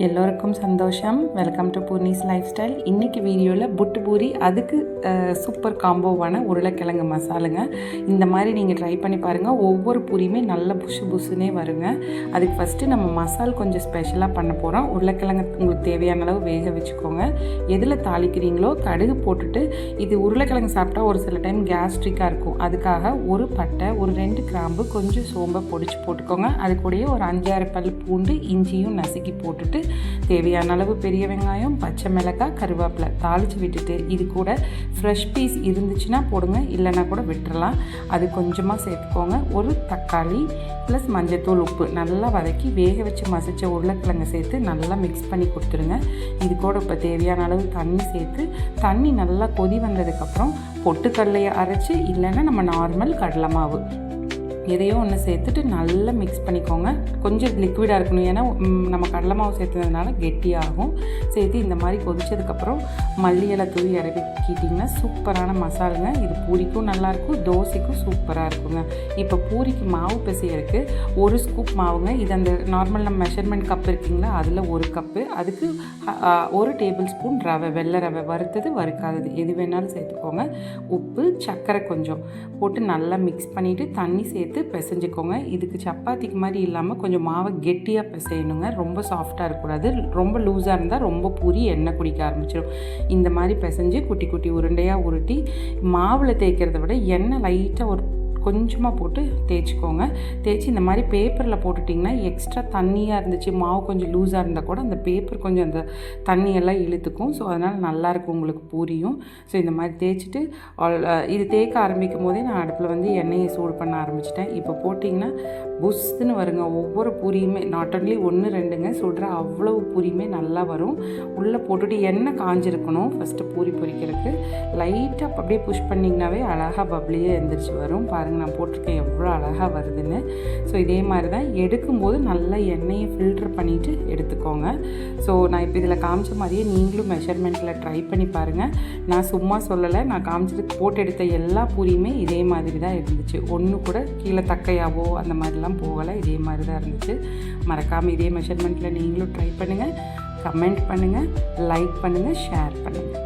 எல்லோருக்கும் சந்தோஷம். Welcome to Poorni's lifestyle. இன்றைக்கி வீடியோவில் புட்டு பூரி, அதுக்கு சூப்பர் காம்போவான உருளைக்கிழங்கு மசாலுங்க. இந்த மாதிரி நீங்கள் ட்ரை பண்ணி பாருங்கள். ஒவ்வொரு பூரியுமே நல்ல புஷு புஷுனே வருங்க. அதுக்கு ஃபஸ்ட்டு நம்ம மசால் கொஞ்சம் ஸ்பெஷலாக பண்ண போகிறோம். உருளைக்கிழங்கு உங்களுக்கு தேவையான அளவு வேக வச்சுக்கோங்க. எதில் தாளிக்கிறீங்களோ கடுகு போட்டுட்டு, இது உருளைக்கிழங்கு சாப்பிட்டா ஒரு சில டைம் கேஸ்ட்ரிக்காக இருக்கும். அதுக்காக ஒரு பட்டை, ஒரு 2 கிராம்பு, கொஞ்சம் சோம்பை பொடிச்சு போட்டுக்கோங்க. அது கூடயே ஒரு 5-6 பல் பூண்டு, இஞ்சியும் நசுக்கி போட்டுட்டு, தேவையான அளவு பெரிய வெங்காயம், பச்சை மிளகாய், கருவேப்பிலை தாளித்து விட்டுட்டு, இது கூட ஃப்ரெஷ் பீஸ் இருந்துச்சுன்னா போடுங்க, இல்லைன்னா கூட விட்டுறலாம். அது கொஞ்சமாக சேர்த்துக்கோங்க. ஒரு தக்காளி ப்ளஸ் மஞ்சத்தூள், உப்பு நல்லா வதக்கி வேக வச்சு மசிச்ச உருளைக்கிழங்கை சேர்த்து நல்லா மிக்ஸ் பண்ணி கொடுத்துருங்க. இது கூட இப்போ தேவையான அளவு தண்ணி சேர்த்து, தண்ணி நல்லா கொதி வந்ததுக்கப்புறம் பொட்டுக்கடலையை அரைச்சி, இல்லைன்னா நம்ம நார்மல் கடலை மாவு எதையோ ஒன்று சேர்த்துட்டு நல்லா மிக்ஸ் பண்ணிக்கோங்க. கொஞ்சம் லிக்விடாக இருக்கணும், ஏன்னா நம்ம கடலை மாவு சேர்த்துனதுனால கெட்டியாகும். சேர்த்து இந்த மாதிரி கொதிச்சதுக்கப்புறம் மல்லி இலை தூவி இறக்கிட்டிங்கன்னா சூப்பரான மசாலுங்க. இது பூரிக்கும் நல்லாயிருக்கும், தோசைக்கும் சூப்பராக இருக்குங்க. இப்போ பூரிக்கு மாவு பிசையறதுக்கு 1 ஸ்கூப் மாவுங்க. இது அந்த நார்மல் நம்ம மெஷர்மெண்ட் கப் இருக்குங்களா, அதில் 1 கப்பு. அதுக்கு 1 டேபிள் ஸ்பூன் ரவை, வெள்ளை ரவை, வறுத்தது வறுக்காதது எது வேணாலும் சேர்த்துக்கோங்க. உப்பு, சர்க்கரை கொஞ்சம் போட்டு நல்லா மிக்ஸ் பண்ணிவிட்டு தண்ணி சேர்த்து பிசைஞ்சிக்கோங்க. இதுக்கு சப்பாத்திக்கு மாதிரி இல்லாமல் கொஞ்சம் மாவை கெட்டியாக பிசையணுங்க. ரொம்ப சாஃப்டாக இருக்கக்கூடாது. ரொம்ப லூஸாக இருந்தால் ரொம்ப பூரி எண்ணெய் குடிக்க ஆரம்பிச்சிடும். இந்த மாதிரி பிசைஞ்சு குட்டி குட்டி உருண்டையாக உருட்டி, மாவில் தேய்க்கிறத விட எண்ணெய் லைட்டாக ஒரு கொஞ்சமாக போட்டு தேய்ச்சிக்கோங்க. தேய்ச்சி இந்த மாதிரி பேப்பரில் போட்டுட்டிங்கன்னா எக்ஸ்ட்ரா தண்ணியாக இருந்துச்சு, மாவு கொஞ்சம் லூஸாக இருந்தால் கூட அந்த பேப்பர் கொஞ்சம் அந்த தண்ணியெல்லாம் இழுத்துக்கும். ஸோ அதனால் நல்லாயிருக்கும் உங்களுக்கு பூரியும். ஸோ இந்த மாதிரி தேய்ச்சிட்டு இது தேய்க்க ஆரம்பிக்கும் போதே நான் அடுப்பில் வந்து எண்ணெயை சூடு பண்ண ஆரம்பிச்சிட்டேன். இப்போ போட்டிங்கன்னா புஷ்ஷுன்னு வருங்க. ஒவ்வொரு பூரியுமே நாட் ஒன்லி 1-2ங்க சுடுற அவ்வளோ பூரியுமே நல்லா வரும். உள்ளே போட்டுட்டு எண்ணெய் காஞ்சிருக்கணும் ஃபஸ்ட்டு பூரி பொரிக்கிறதுக்கு. லைட்டாக அப்படியே புஷ் பண்ணிங்கனாவே அழகாக பப்ளியே எழுந்திரிச்சு வரும். பாருங்கள், நான் போட்டிருக்கேன் எவ்வளோ அழகாக வருதுன்னு. ஸோ இதே மாதிரி தான் எடுக்கும்போது நல்லா எண்ணெயை ஃபில்டர் பண்ணிவிட்டு எடுத்துக்கோங்க. ஸோ நான் இப்போ இதில் காமிச்ச மாதிரியே நீங்களும் மெஷர்மெண்ட்டில் ட்ரை பண்ணி பாருங்கள். நான் சும்மா சொல்லலை, நான் காமிச்சதுக்கு போட்டு எடுத்த எல்லா பூரியுமே இதே மாதிரி தான் இருந்துச்சு. ஒன்று கூட கீழே தக்கையாவோ அந்த மாதிரிலாம் போகலை, இதே மாதிரி தான் இருந்துச்சு. மறக்காமல் இதே மெஷர்மெண்ட்டில் நீங்களும் ட்ரை பண்ணுங்கள். கமெண்ட் பண்ணுங்கள், லைக் பண்ணுங்கள், ஷேர் பண்ணுங்கள்.